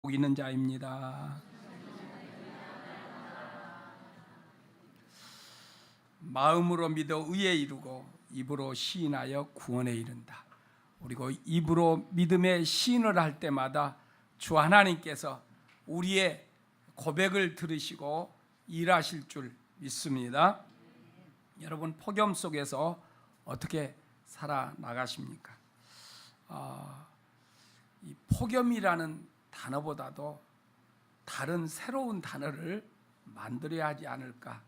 복 있는 자입니다. 마음으로 믿어 의에 이르고 입으로 시인하여 구원에 이른다. 그리고 입으로 믿음의 시인을 할 때마다 주 하나님께서 우리의 고백을 들으시고 일하실 줄 믿습니다. 여러분, 폭염 속에서 어떻게 살아나가십니까? 이 폭염이라는 단어보다도 다른 새로운 단어를 만들어야 하지 않을까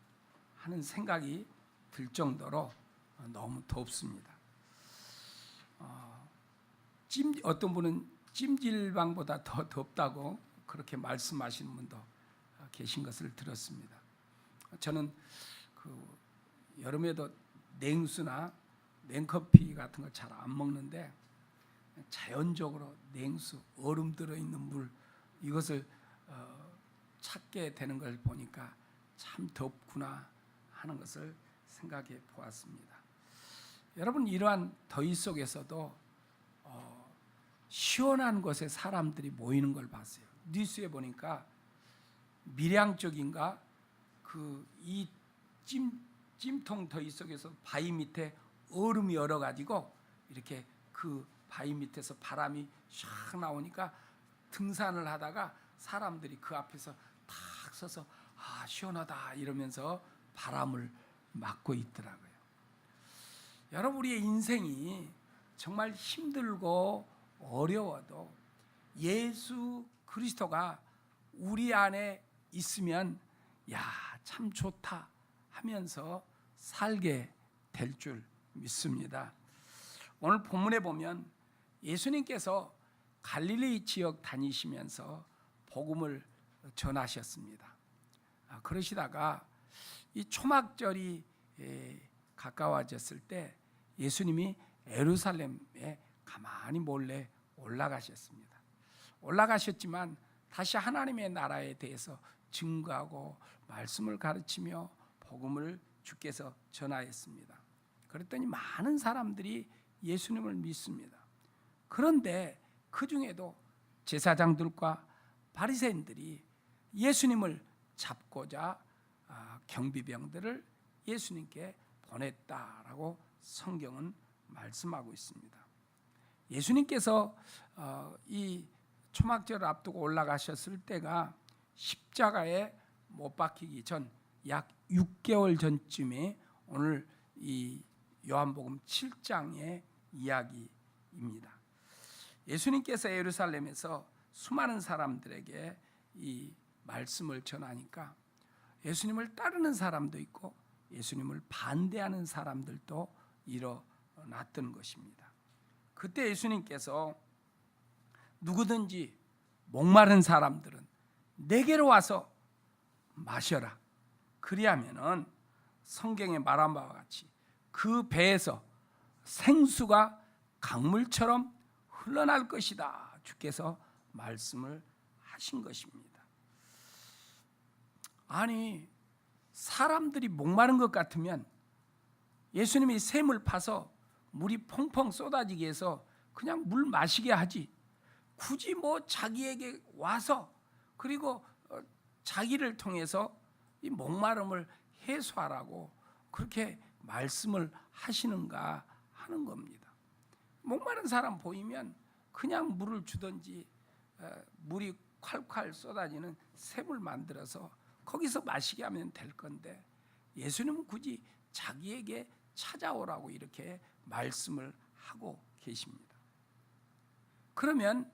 하는 생각이 들 정도로 너무 덥습니다. 어떤 분은 찜질방보다 더 덥다고 그렇게 말씀하시는 분도 계신 것을 들었습니다. 저는 여름에도 냉수나 냉커피 같은 거 잘 안 먹는데 자연적으로 냉수, 얼음 들어있는 물, 이것을 찾게 되는 걸 보니까 참 덥구나 하는 것을 생각해 보았습니다. 여러분, 이러한 더위 속에서도 시원한 곳에 사람들이 모이는 걸 봤어요. 뉴스에 보니까 밀양 쪽인가 이 찜통 더위 속에서 바위 밑에 얼음이 얼어가지고 이렇게 그 바위 밑에서 바람이 샥 나오니까 등산을 하다가 사람들이 그 앞에서 탁 서서 시원하다 이러면서 바람을 맞고 있더라고요. 여러분, 우리의 인생이 정말 힘들고 어려워도 예수 그리스도가 우리 안에 있으면 참 좋다 하면서 살게 될 줄 믿습니다. 오늘 본문에 보면 예수님께서 갈릴리 지역 다니시면서 복음을 전하셨습니다. 그러시다가 이 초막절이 가까워졌을 때 예수님이 예루살렘에 가만히 몰래 올라가셨습니다. 올라가셨지만 다시 하나님의 나라에 대해서 증거하고 말씀을 가르치며 복음을 주께서 전하였습니다. 그랬더니 많은 사람들이 예수님을 믿습니다. 그런데 그 중에도 제사장들과 바리새인들이 예수님을 잡고자 경비병들을 예수님께 보냈다라고 성경은 말씀하고 있습니다. 예수님께서 이 초막절을 앞두고 올라가셨을 때가 십자가에 못 박히기 전 약 6개월 전쯤에 오늘 이 요한복음 7장의 이야기입니다. 예수님께서 예루살렘에서 수많은 사람들에게 이 말씀을 전하니까 예수님을 따르는 사람도 있고 예수님을 반대하는 사람들도 일어났던 것입니다. 그때 예수님께서 누구든지 목마른 사람들은 내게로 와서 마셔라. 그리하면은 성경에 말한 바와 같이 그 배에서 생수가 강물처럼 흘러날 것이다. 주께서 말씀을 하신 것입니다. 아니, 사람들이 목마른 것 같으면 예수님이 샘을 파서 물이 펑펑 쏟아지게 해서 그냥 물 마시게 하지, 굳이 자기에게 와서 그리고 자기를 통해서 이 목마름을 해소하라고 그렇게 말씀을 하시는가 하는 겁니다. 목마른 사람 보이면 그냥 물을 주든지 물이 콸콸 쏟아지는 샘을 만들어서 거기서 마시게 하면 될 건데 예수님은 굳이 자기에게 찾아오라고 이렇게 말씀을 하고 계십니다. 그러면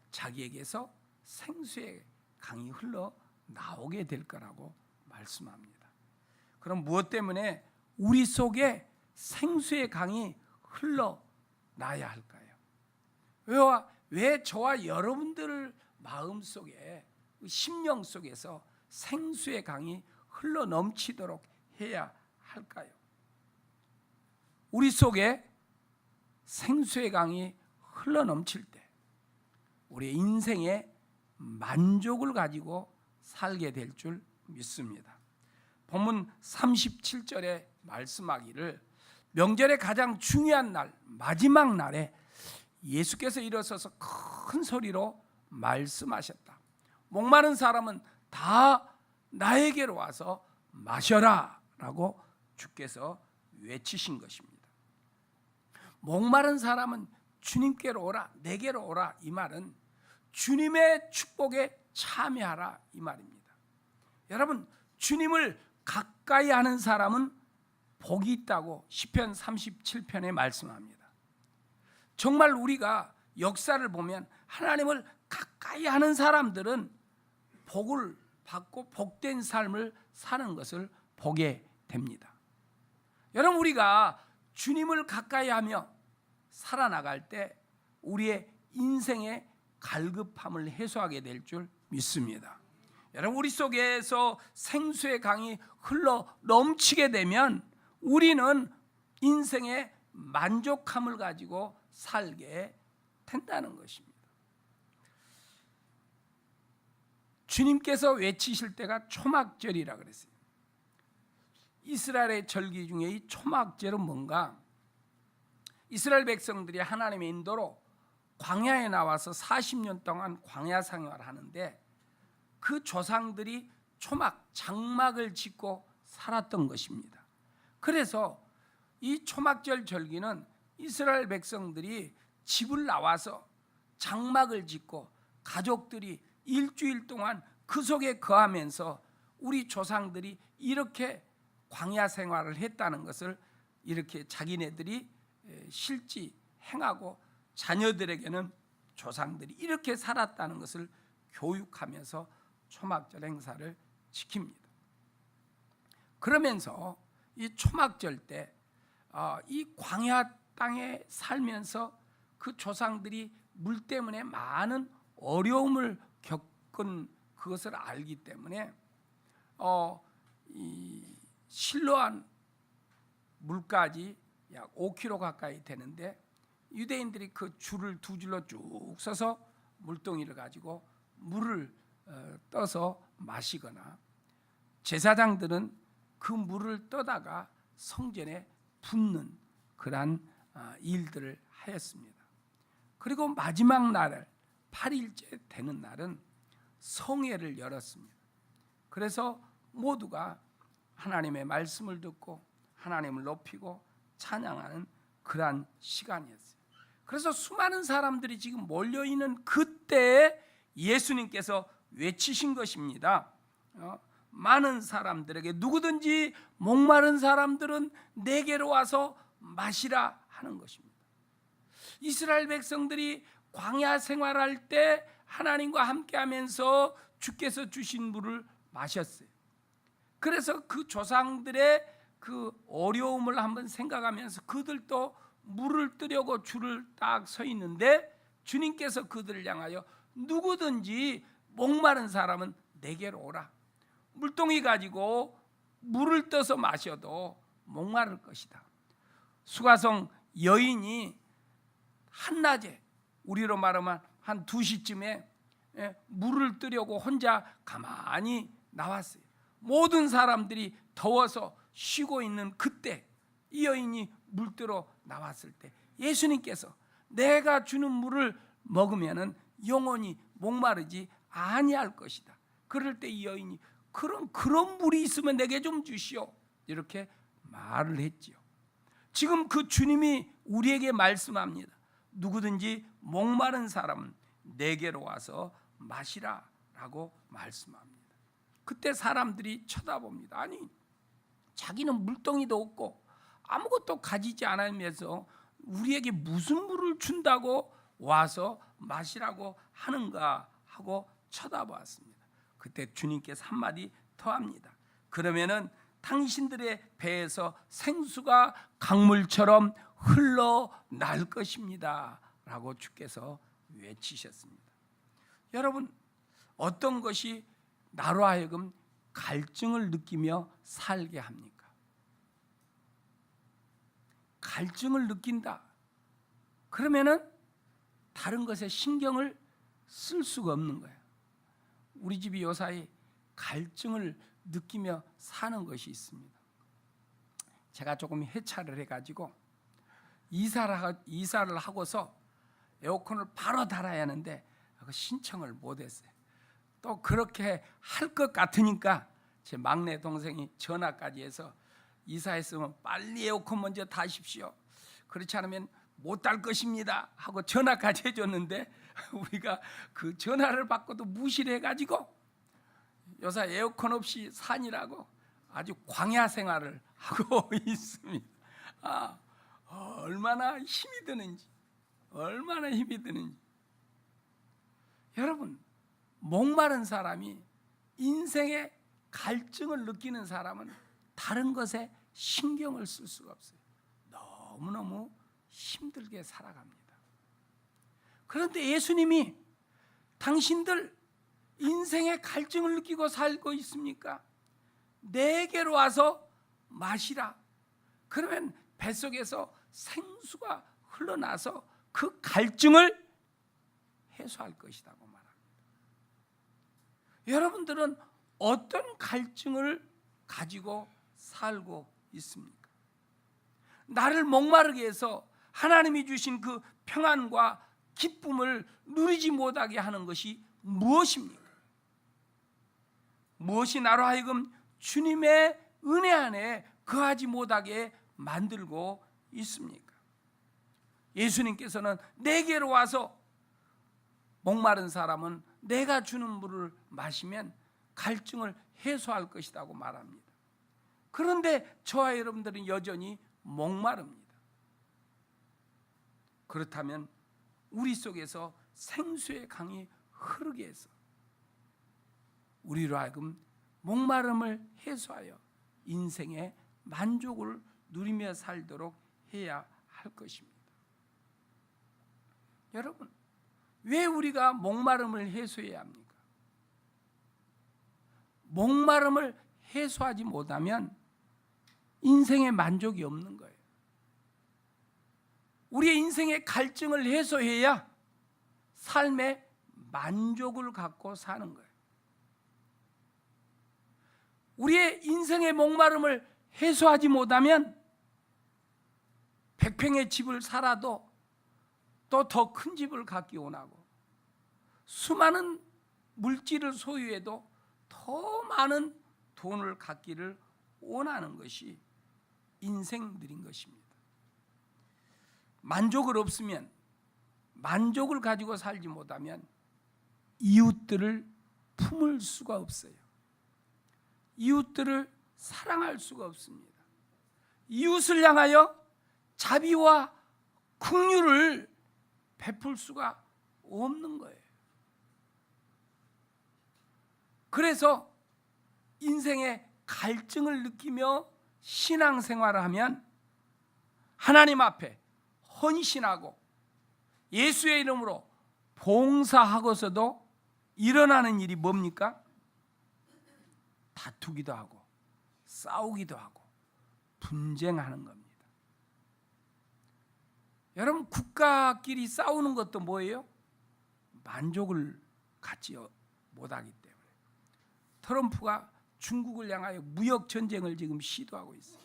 자기에게서 생수의 강이 흘러 나오게 될 거라고 말씀합니다. 그럼 무엇 때문에 우리 속에 생수의 강이 흘러나야 할까요? 왜 저와 여러분들 마음속에, 심령 속에서 생수의 강이 흘러넘치도록 해야 할까요? 우리 속에 생수의 강이 흘러넘칠 때 우리의 인생에 만족을 가지고 살게 될 줄 믿습니다. 본문 37절에 말씀하기를 명절의 가장 중요한 날, 마지막 날에 예수께서 일어서서 큰 소리로 말씀하셨다. 목마른 사람은 다 나에게로 와서 마셔라 라고 주께서 외치신 것입니다. 목마른 사람은 주님께로 오라, 내게로 오라, 이 말은 주님의 축복에 참여하라 이 말입니다. 여러분, 주님을 가까이 하는 사람은 복이 있다고 시편 37편에 말씀합니다. 정말 우리가 역사를 보면 하나님을 가까이 하는 사람들은 복을 받고 복된 삶을 사는 것을 보게 됩니다. 여러분, 우리가 주님을 가까이 하며 살아나갈 때 우리의 인생의 갈급함을 해소하게 될 줄 믿습니다. 여러분, 우리 속에서 생수의 강이 흘러 넘치게 되면 우리는 인생의 만족함을 가지고 살게 된다는 것입니다. 주님께서 외치실 때가 초막절이라 그랬어요. 이스라엘의 절기 중에 이 초막절은 뭔가? 이스라엘 백성들이 하나님의 인도로 광야에 나와서 40년 동안 광야 생활을 하는데 그 조상들이 초막, 장막을 짓고 살았던 것입니다. 그래서 이 초막절 절기는 이스라엘 백성들이 집을 나와서 장막을 짓고 가족들이 일주일 동안 그 속에 거하면서 우리 조상들이 이렇게 광야 생활을 했다는 것을 이렇게 자기네들이 실지 행하고 자녀들에게는 조상들이 이렇게 살았다는 것을 교육하면서 초막절 행사를 지킵니다. 그러면서 이 초막절 때 이 광야 땅에 살면서 그 조상들이 물 때문에 많은 어려움을 겪은 그것을 알기 때문에 이 실로암 물까지 약 5km 가까이 되는데 유대인들이 그 줄을 두 줄로 쭉 서서 물동이를 가지고 물을 떠서 마시거나 제사장들은 그 물을 떠다가 성전에 붓는 그러한 일들을 하였습니다. 그리고 마지막 날 8일째 되는 날은 성회를 열었습니다. 그래서 모두가 하나님의 말씀을 듣고 하나님을 높이고 찬양하는 그러한 시간이었어요. 그래서 수많은 사람들이 지금 몰려있는 그때에 예수님께서 외치신 것입니다. 많은 사람들에게 누구든지 목마른 사람들은 내게로 와서 마시라 하는 것입니다. 이스라엘 백성들이 광야 생활할 때 하나님과 함께하면서 주께서 주신 물을 마셨어요. 그래서 그 조상들의 그 어려움을 한번 생각하면서 그들도 물을 뜨려고 줄을 딱 서 있는데 주님께서 그들을 향하여 누구든지 목마른 사람은 내게로 오라. 물동이 가지고 물을 떠서 마셔도 목마를 것이다. 수가성 여인이 한낮에 우리로 말하면 한 2시쯤에 물을 뜨려고 혼자 가만히 나왔어요. 모든 사람들이 더워서 쉬고 있는 그때 이 여인이 물 뜨러 나왔을 때 예수님께서 내가 주는 물을 먹으면은 영원히 목마르지 아니할 것이다. 그럴 때 이 여인이 그런 물이 있으면 내게 좀 주시오. 이렇게 말을 했지요. 지금 그 주님이 우리에게 말씀합니다. 누구든지 목마른 사람은 내게로 와서 마시라 라고 말씀합니다. 그때 사람들이 쳐다봅니다. 아니, 자기는 물동이도 없고 아무것도 가지지 않으면서 우리에게 무슨 물을 준다고 와서 마시라고 하는가 하고 쳐다보았습니다. 그때 주님께서 한마디 더 합니다. 그러면은 당신들의 배에서 생수가 강물처럼 흘러날 것입니다 라고 주께서 외치셨습니다. 여러분, 어떤 것이 나로 하여금 갈증을 느끼며 살게 합니까? 갈증을 느낀다. 그러면은 다른 것에 신경을 쓸 수가 없는 거예요. 우리 집이 요사이 갈증을 느끼며 사는 것이 있습니다. 제가 조금 해차를 해가지고 이사를 하고서 에어컨을 바로 달아야 하는데 하고 신청을 못했어요. 또 그렇게 할 것 같으니까 제 막내 동생이 전화까지 해서 이사했으면 빨리 에어컨 먼저 다십시오. 그렇지 않으면 못 달 것입니다 하고 전화까지 해줬는데 우리가 그 전화를 받고도 무시를 해가지고 요새 에어컨 없이 산이라고 아주 광야 생활을 하고 있습니다. 얼마나 힘이 드는지, 얼마나 힘이 드는지. 여러분, 목마른 사람이, 인생의 갈증을 느끼는 사람은 다른 것에 신경을 쓸 수가 없어요. 너무너무 힘들게 살아갑니다. 그런데 예수님이 당신들 인생의 갈증을 느끼고 살고 있습니까? 내게로 와서 마시라. 그러면 뱃속에서 생수가 흘러나서 그 갈증을 해소할 것이라고 말합니다. 여러분들은 어떤 갈증을 가지고 살고 있습니까? 나를 목마르게 해서 하나님이 주신 그 평안과 기쁨을 누리지 못하게 하는 것이 무엇입니까? 무엇이 나로 하여금 주님의 은혜 안에 거하지 못하게 만들고 있습니까? 예수님께서는 내게로 와서 목마른 사람은 내가 주는 물을 마시면 갈증을 해소할 것이라고 말합니다. 그런데 저와 여러분들은 여전히 목마릅니다. 그렇다면 우리 속에서 생수의 강이 흐르게 해서 우리로 하여금 목마름을 해소하여 인생의 만족을 누리며 살도록 해야 할 것입니다. 여러분, 왜 우리가 목마름을 해소해야 합니까? 목마름을 해소하지 못하면 인생에 만족이 없는 거예요. 우리의 인생의 갈증을 해소해야 삶의 만족을 갖고 사는 거예요. 우리의 인생의 목마름을 해소하지 못하면 100평의 집을 살아도 또 더 큰 집을 갖기 원하고, 수많은 물질을 소유해도 더 많은 돈을 갖기를 원하는 것이 인생들인 것입니다. 만족을 없으면, 만족을 가지고 살지 못하면 이웃들을 품을 수가 없어요. 이웃들을 사랑할 수가 없습니다. 이웃을 향하여 자비와 긍휼을 베풀 수가 없는 거예요. 그래서 인생의 갈증을 느끼며 신앙생활을 하면 하나님 앞에 헌신하고 예수의 이름으로 봉사하고서도 일어나는 일이 뭡니까? 다투기도 하고 싸우기도 하고 분쟁하는 겁니다. 여러분, 국가끼리 싸우는 것도 뭐예요? 만족을 갖지 못하기 때문에. 트럼프가 중국을 향하여 무역 전쟁을 지금 시도하고 있어요.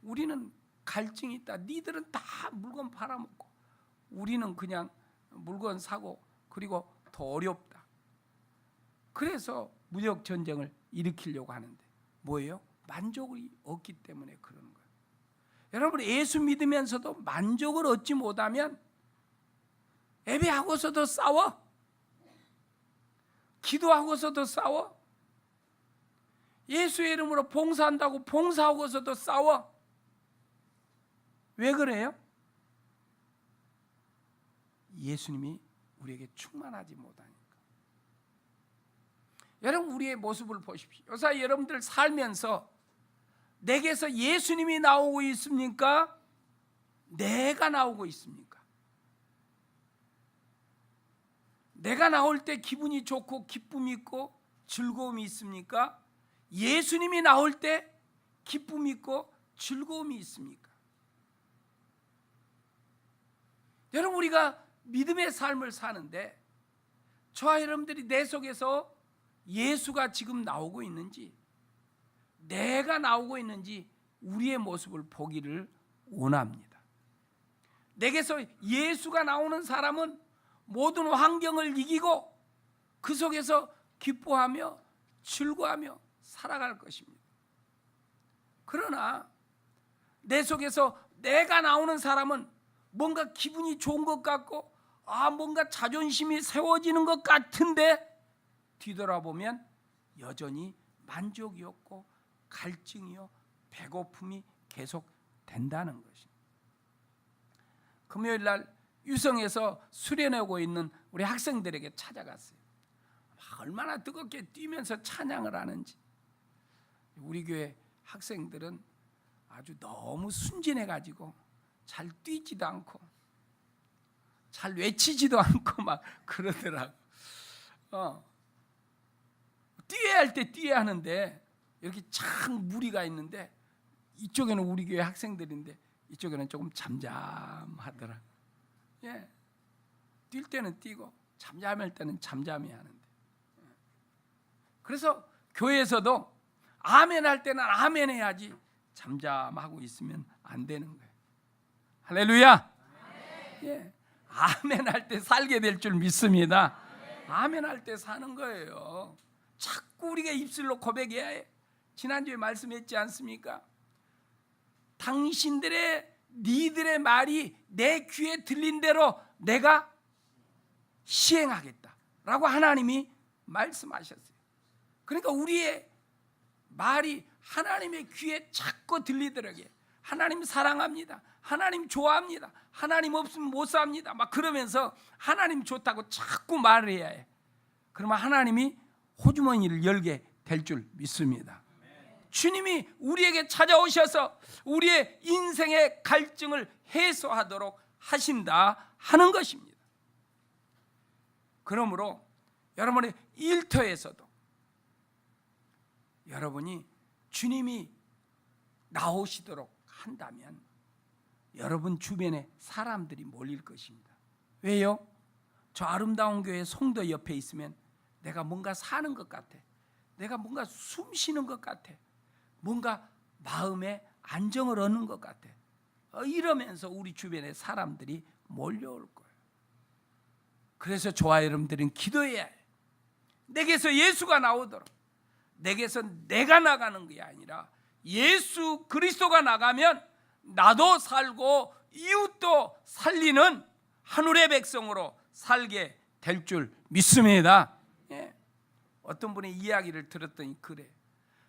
우리는 갈증이 있다. 니들은 다 물건 팔아먹고 우리는 그냥 물건 사고, 그리고 더 어렵다. 그래서 무역 전쟁을 일으키려고 하는데 뭐예요? 만족이 없기 때문에 그러는 거예요. 여러분, 예수 믿으면서도 만족을 얻지 못하면 예배하고서도 싸워, 기도하고서도 싸워, 예수의 이름으로 봉사한다고 봉사하고서도 싸워. 왜 그래요? 예수님이 우리에게 충만하지 못하니까. 여러분, 우리의 모습을 보십시오. 요새 여러분들 살면서 내게서 예수님이 나오고 있습니까? 내가 나오고 있습니까? 내가 나올 때 기분이 좋고 기쁨이 있고 즐거움이 있습니까? 예수님이 나올 때 기쁨이 있고 즐거움이 있습니까? 여러분, 우리가 믿음의 삶을 사는데 저와 여러분들이 내 속에서 예수가 지금 나오고 있는지, 내가 나오고 있는지 우리의 모습을 보기를 원합니다. 내게서 예수가 나오는 사람은 모든 환경을 이기고 그 속에서 기뻐하며 즐거워하며 살아갈 것입니다. 그러나 내 속에서 내가 나오는 사람은 뭔가 기분이 좋은 것 같고 뭔가 자존심이 세워지는 것 같은데 뒤돌아보면 여전히 만족이 없고 갈증이요 배고픔이 계속 된다는 것입니다. 금요일 날 유성에서 수련하고 있는 우리 학생들에게 찾아갔어요. 얼마나 뜨겁게 뛰면서 찬양을 하는지. 우리 교회 학생들은 아주 너무 순진해가지고 잘 뛰지도 않고 잘 외치지도 않고 막 그러더라고. 뛰어야 할 때 뛰어야 하는데 이렇게 참 무리가 있는데 이쪽에는 우리 교회 학생들인데 이쪽에는 조금 잠잠하더라. 예, 뛸 때는 뛰고 잠잠할 때는 잠잠히 하는데. 그래서 교회에서도 아멘 할 때는 아멘 해야지 잠잠하고 있으면 안 되는 거예요. 할렐루야. 예, 아멘 할 때 살게 될 줄 믿습니다. 아멘 할 때 사는 거예요. 자꾸 우리가 입술로 고백해야 해. 지난주에 말씀했지 않습니까? 니들의 말이 내 귀에 들린 대로 내가 시행하겠다라고 하나님이 말씀하셨어요. 그러니까 우리의 말이 하나님의 귀에 자꾸 들리도록 해. 하나님 사랑합니다. 하나님 좋아합니다. 하나님 없으면 못 삽니다. 막 그러면서 하나님 좋다고 자꾸 말을 해야 해. 그러면 하나님이 호주머니를 열게 될 줄 믿습니다. 주님이 우리에게 찾아오셔서 우리의 인생의 갈증을 해소하도록 하신다 하는 것입니다. 그러므로 여러분의 일터에서도 여러분이 주님이 나오시도록 한다면 여러분 주변에 사람들이 몰릴 것입니다. 왜요? 저 아름다운 교회 송도 옆에 있으면 내가 뭔가 사는 것 같아. 내가 뭔가 숨 쉬는 것 같아. 뭔가 마음에 안정을 얻는 것 같아. 이러면서 우리 주변에 사람들이 몰려올 거예요. 그래서 저와 여러분들은 기도해야 해요. 내게서 예수가 나오도록. 내게서 내가 나가는 게 아니라 예수 그리스도가 나가면 나도 살고 이웃도 살리는 하늘의 백성으로 살게 될 줄 믿습니다. 예. 어떤 분의 이야기를 들었더니 그래.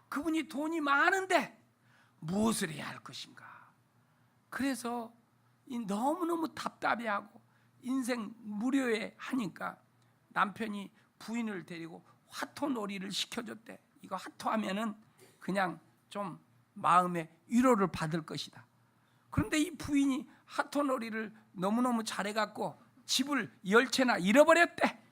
그분이 돈이 많은데 무엇을 해야 할 것인가. 그래서 너무너무 답답해하고 인생 무료해 하니까 남편이 부인을 데리고 화토놀이를 시켜줬대. 이거 화토하면은 그냥 좀 마음의 위로를 받을 것이다. 그런데 이 부인이 화토놀이를 너무너무 잘해갖고 집을 10채나 잃어버렸대.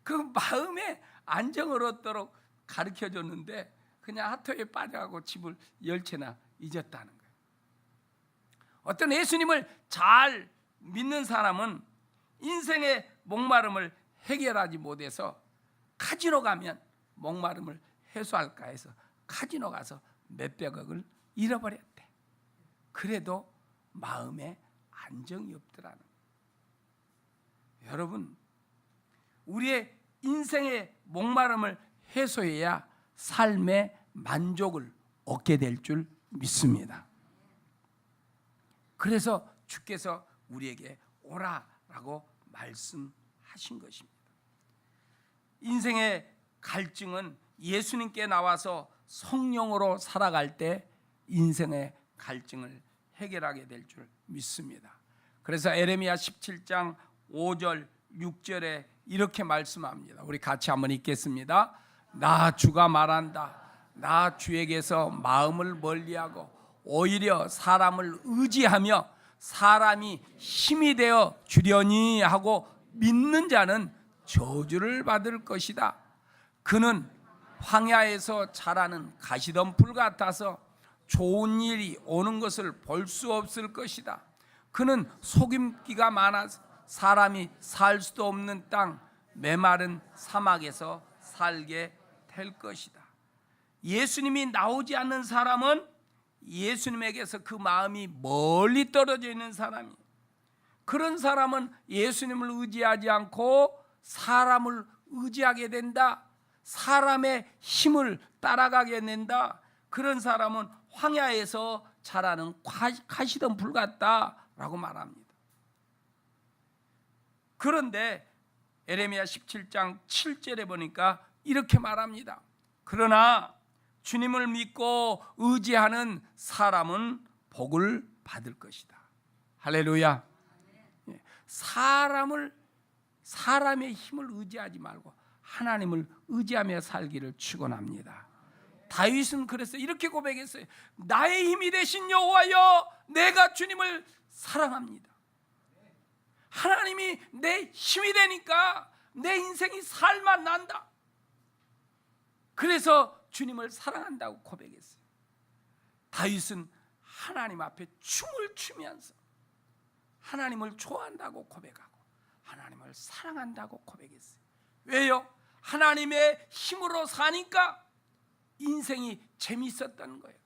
그 마음에 안정을 얻도록 가르쳐줬는데 그냥 화토에 빠져가고 집을 10채나 잊었다는 거예요. 어떤 예수님을 잘 믿는 사람은 인생의 목마름을 해결하지 못해서 카지노 가면 목마름을 해소할까 해서 카지노 가서 몇백억을 잃어버렸대. 그래도 마음에 안정이 없더라는 거예요. 여러분, 우리의 인생의 목마름을 해소해야 삶의 만족을 얻게 될 줄 믿습니다. 그래서 주께서 우리에게 오라라고 말씀하신 것입니다. 인생의 갈증은 예수님께 나와서 성령으로 살아갈 때 인생의 갈증을 해결하게 될 줄 믿습니다. 그래서 에레미야 17장 5절 6절에 이렇게 말씀합니다. 우리 같이 한번 읽겠습니다. 나 주가 말한다. 나 주에게서 마음을 멀리하고 오히려 사람을 의지하며 사람이 힘이 되어 주려니 하고 믿는 자는 저주를 받을 것이다. 그는 황야에서 자라는 가시덤불 같아서 좋은 일이 오는 것을 볼 수 없을 것이다. 그는 속임기가 많아서 사람이 살 수도 없는 땅 메마른 사막에서 살게 될 것이다. 예수님이 나오지 않는 사람은 예수님에게서 그 마음이 멀리 떨어져 있는 사람이, 그런 사람은 예수님을 의지하지 않고 사람을 의지하게 된다. 사람의 힘을 따라가게 된다. 그런 사람은 황야에서 자라는 가시덤불 같다라고 말합니다. 그런데 에레미야 17장 7절에 보니까 이렇게 말합니다. 그러나 주님을 믿고 의지하는 사람은 복을 받을 것이다. 할렐루야. 사람의 힘을 의지하지 말고 하나님을 의지하며 살기를 축원합니다. 다윗은 그래서 이렇게 고백했어요. 나의 힘이 되신 여호와여, 내가 주님을 사랑합니다. 하나님이 내 힘이 되니까 내 인생이 살맛 난다. 그래서 주님을 사랑한다고 고백했어요. 다윗은 하나님 앞에 춤을 추면서 하나님을 좋아한다고 고백하고 하나님을 사랑한다고 고백했어요. 왜요? 하나님의 힘으로 사니까 인생이 재미있었던 거예요.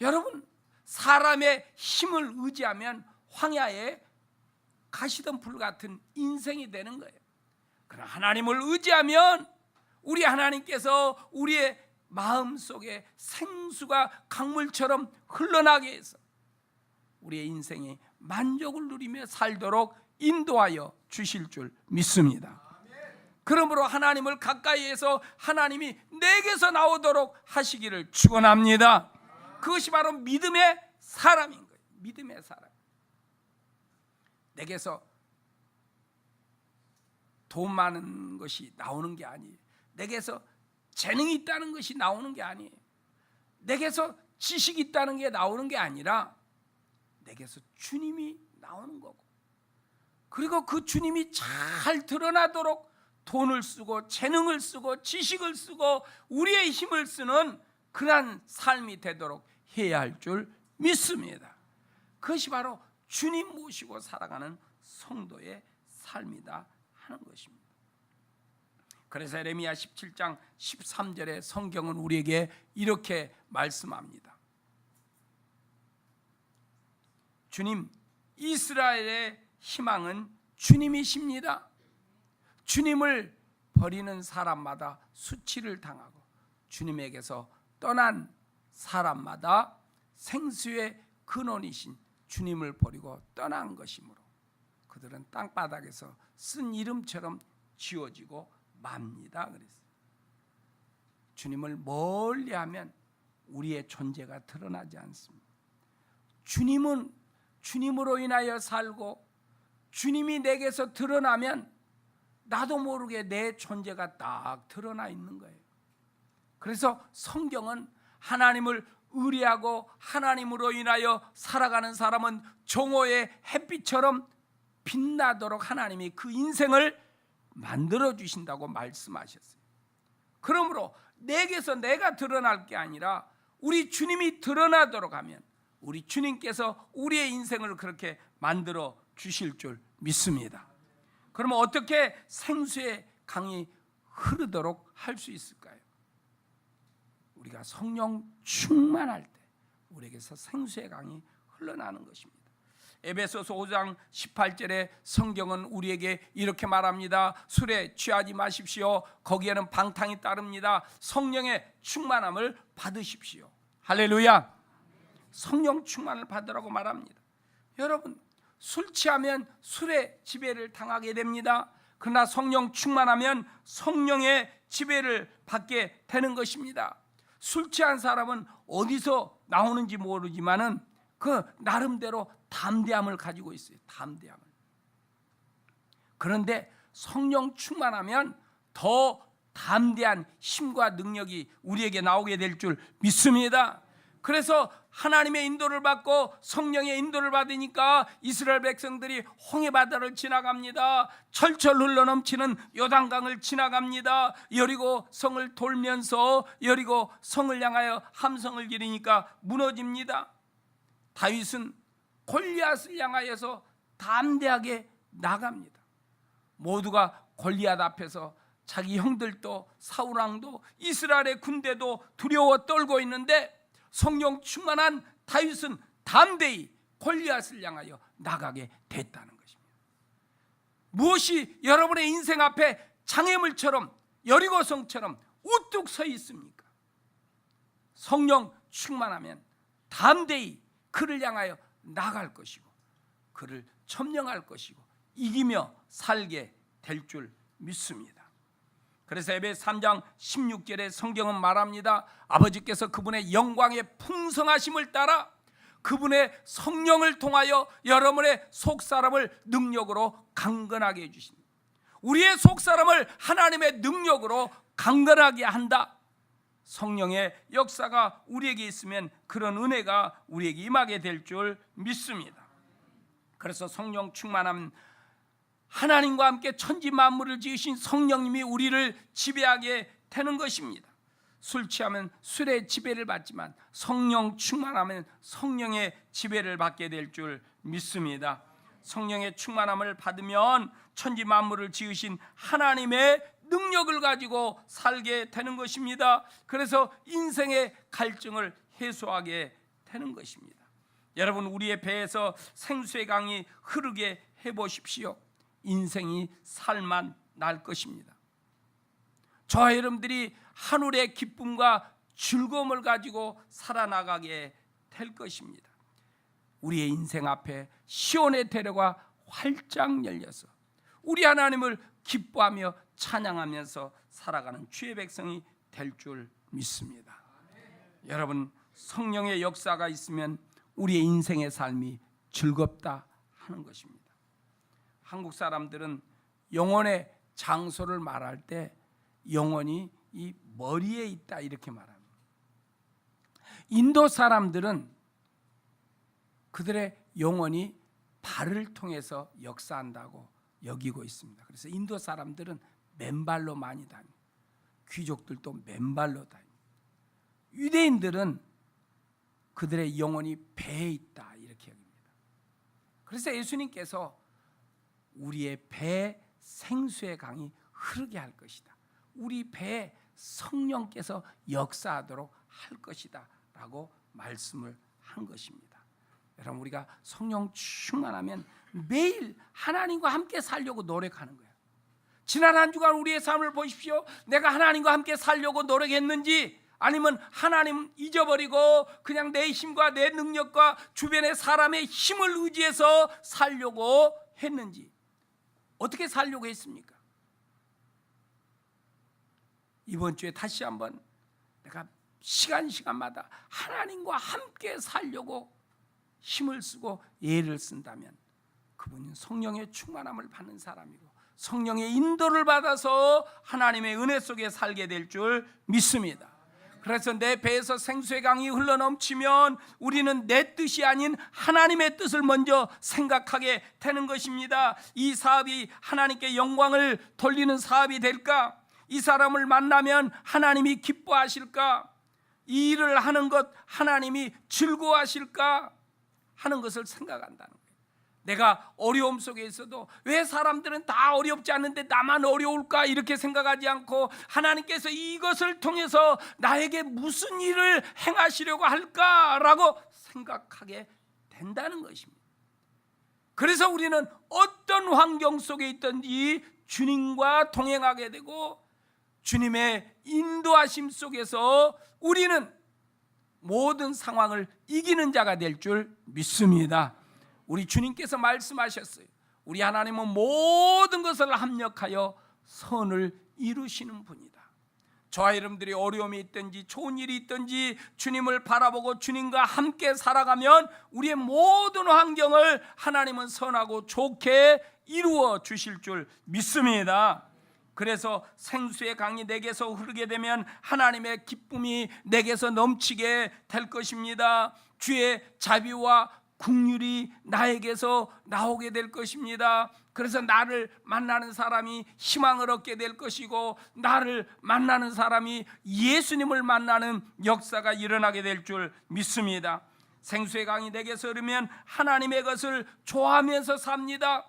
여러분, 사람의 힘을 의지하면 황야에 가시던 불 같은 인생이 되는 거예요. 그러나 하나님을 의지하면 우리 하나님께서 우리의 마음속에 생수가 강물처럼 흘러나게 해서 우리의 인생이 만족을 누리며 살도록 인도하여 주실 줄 믿습니다. 그러므로 하나님을 가까이에서 하나님이 내게서 나오도록 하시기를 축원합니다. 그것이 바로 믿음의 사람인 거예요. 믿음의 사람. 내게서 돈 많은 것이 나오는 게 아니에요. 내게서 재능이 있다는 것이 나오는 게 아니에요. 내게서 지식이 있다는 게 나오는 게 아니라 내게서 주님이 나오는 거고, 그리고 그 주님이 잘 드러나도록 돈을 쓰고 재능을 쓰고 지식을 쓰고 우리의 힘을 쓰는 그러한 삶이 되도록 해야 할 줄 믿습니다. 그것이 바로 주님 모시고 살아가는 성도의 삶이다 하는 것입니다. 그래서 에레미야 17장 13절에 성경은 우리에게 이렇게 말씀합니다. 주님, 이스라엘의 희망은 주님이십니다. 주님을 버리는 사람마다 수치를 당하고 주님에게서 떠난 사람마다 생수의 근원이신 주님을 버리고 떠난 것이므로 그들은 땅바닥에서 쓴 이름처럼 지워지고 맙니다. 그랬어요. 주님을 멀리하면 우리의 존재가 드러나지 않습니다. 주님은 주님으로 인하여 살고 주님이 내게서 드러나면 나도 모르게 내 존재가 딱 드러나 있는 거예요. 그래서 성경은 하나님을 의뢰하고 하나님으로 인하여 살아가는 사람은 정오의 햇빛처럼 빛나도록 하나님이 그 인생을 만들어 주신다고 말씀하셨어요. 그러므로 내게서 내가 드러날 게 아니라 우리 주님이 드러나도록 하면 우리 주님께서 우리의 인생을 그렇게 만들어 주실 줄 믿습니다. 그러면 어떻게 생수의 강이 흐르도록 할 수 있을까요? 우리가 성령 충만할 때 우리에게서 생수의 강이 흘러나는 것입니다. 에베소서 5장 18절에 성경은 우리에게 이렇게 말합니다. 술에 취하지 마십시오. 거기에는 방탕이 따릅니다. 성령의 충만함을 받으십시오. 할렐루야. 성령 충만을 받으라고 말합니다. 여러분, 술 취하면 술의 지배를 당하게 됩니다. 그러나 성령 충만하면 성령의 지배를 받게 되는 것입니다. 술 취한 사람은 어디서 나오는지 모르지만은 그 나름대로 담대함을 가지고 있어요. 담대함을. 그런데 성령 충만하면 더 담대한 힘과 능력이 우리에게 나오게 될 줄 믿습니다. 그래서 하나님의 인도를 받고 성령의 인도를 받으니까 이스라엘 백성들이 홍해 바다를 지나갑니다. 철철 흘러넘치는 요단강을 지나갑니다. 여리고 성을 돌면서 여리고 성을 향하여 함성을 지르니까 무너집니다. 다윗은 골리앗을 향하여서 담대하게 나갑니다. 모두가 골리앗 앞에서 자기 형들도 사울 왕도 이스라엘의 군대도 두려워 떨고 있는데 성령 충만한 다윗은 담대히 골리앗을 향하여 나가게 됐다는 것입니다. 무엇이 여러분의 인생 앞에 장애물처럼 여리고성처럼 우뚝 서 있습니까? 성령 충만하면 담대히 그를 향하여 나갈 것이고 그를 점령할 것이고 이기며 살게 될 줄 믿습니다. 그래서 에베소 3장 16절에 성경은 말합니다. 아버지께서 그분의 영광의 풍성하심을 따라 그분의 성령을 통하여 여러분의 속사람을 능력으로 강건하게 해주십니다. 우리의 속사람을 하나님의 능력으로 강건하게 한다. 성령의 역사가 우리에게 있으면 그런 은혜가 우리에게 임하게 될 줄 믿습니다. 그래서 성령 충만함, 하나님과 함께 천지 만물을 지으신 성령님이 우리를 지배하게 되는 것입니다. 술 취하면 술의 지배를 받지만 성령 충만하면 성령의 지배를 받게 될 줄 믿습니다. 성령의 충만함을 받으면 천지 만물을 지으신 하나님의 능력을 가지고 살게 되는 것입니다. 그래서 인생의 갈증을 해소하게 되는 것입니다. 여러분, 우리의 배에서 생수의 강이 흐르게 해보십시오. 인생이 살만 날 것입니다. 저와 여러분들이 하늘의 기쁨과 즐거움을 가지고 살아나가게 될 것입니다. 우리의 인생 앞에 시온의 대로가 활짝 열려서 우리 하나님을 기뻐하며 찬양하면서 살아가는 주의 백성이 될 줄 믿습니다. 여러분, 성령의 역사가 있으면 우리의 인생의 삶이 즐겁다 하는 것입니다. 한국 사람들은 영혼의 장소를 말할 때 영혼이 이 머리에 있다 이렇게 말합니다. 인도 사람들은 그들의 영혼이 발을 통해서 역사한다고 여기고 있습니다. 그래서 인도 사람들은 맨발로 많이 다닙니다. 귀족들도 맨발로 다닙니다. 유대인들은 그들의 영혼이 배에 있다 이렇게 여깁니다. 그래서 예수님께서 우리의 배에 생수의 강이 흐르게 할 것이다, 우리 배에 성령께서 역사하도록 할 것이다 라고 말씀을 한 것입니다. 여러분, 우리가 성령 충만하면 매일 하나님과 함께 살려고 노력하는 거예요. 지난 한 주간 우리의 삶을 보십시오. 내가 하나님과 함께 살려고 노력했는지, 아니면 하나님 잊어버리고 그냥 내 힘과 내 능력과 주변의 사람의 힘을 의지해서 살려고 했는지, 어떻게 살려고 했습니까? 이번 주에 다시 한번 내가 시간마다 하나님과 함께 살려고 힘을 쓰고 애를 쓴다면 그분은 성령의 충만함을 받는 사람이고 성령의 인도를 받아서 하나님의 은혜 속에 살게 될 줄 믿습니다. 그래서 내 배에서 생수의 강이 흘러넘치면 우리는 내 뜻이 아닌 하나님의 뜻을 먼저 생각하게 되는 것입니다. 이 사업이 하나님께 영광을 돌리는 사업이 될까? 이 사람을 만나면 하나님이 기뻐하실까? 이 일을 하는 것 하나님이 즐거워하실까? 하는 것을 생각한다는 거예요. 내가 어려움 속에 있어도 왜 사람들은 다 어렵지 않는데 나만 어려울까 이렇게 생각하지 않고 하나님께서 이것을 통해서 나에게 무슨 일을 행하시려고 할까라고 생각하게 된다는 것입니다. 그래서 우리는 어떤 환경 속에 있든지 주님과 동행하게 되고 주님의 인도하심 속에서 우리는 모든 상황을 이기는 자가 될 줄 믿습니다. 우리 주님께서 말씀하셨어요. 우리 하나님은 모든 것을 합력하여 선을 이루시는 분이다. 저와 여러분들이 어려움이 있든지 좋은 일이 있든지 주님을 바라보고 주님과 함께 살아가면 우리의 모든 환경을 하나님은 선하고 좋게 이루어 주실 줄 믿습니다. 그래서 생수의 강이 내게서 흐르게 되면 하나님의 기쁨이 내게서 넘치게 될 것입니다. 주의 자비와 긍휼이 나에게서 나오게 될 것입니다. 그래서 나를 만나는 사람이 희망을 얻게 될 것이고 나를 만나는 사람이 예수님을 만나는 역사가 일어나게 될 줄 믿습니다. 생수의 강이 내게서 흐르면 하나님의 것을 좋아하면서 삽니다.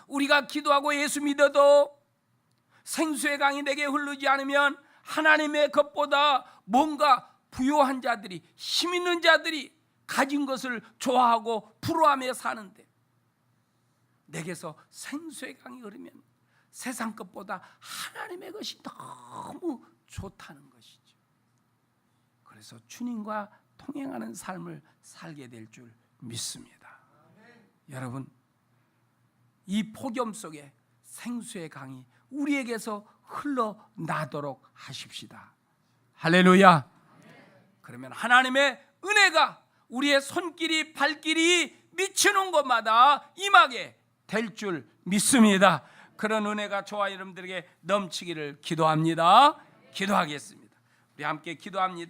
우리가 기도하고 예수 믿어도 생수의 강이 내게 흐르지 않으면 하나님의 것보다 뭔가 부요한 자들이, 힘 있는 자들이, 가진 것을 좋아하고 부러워하며 사는데 내게서 생수의 강이 흐르면 세상 것보다 하나님의 것이 너무 좋다는 것이죠. 그래서 주님과 통행하는 삶을 살게 될 줄 믿습니다. 여러분, 이 폭염 속에 생수의 강이 우리에게서 흘러나도록 하십시다. 할렐루야. 그러면 하나님의 은혜가 우리의 손길이 발길이 미치는 곳마다 임하게 될 줄 믿습니다. 그런 은혜가 저와 여러분들에게 넘치기를 기도합니다. 기도하겠습니다. 우리 함께 기도합니다.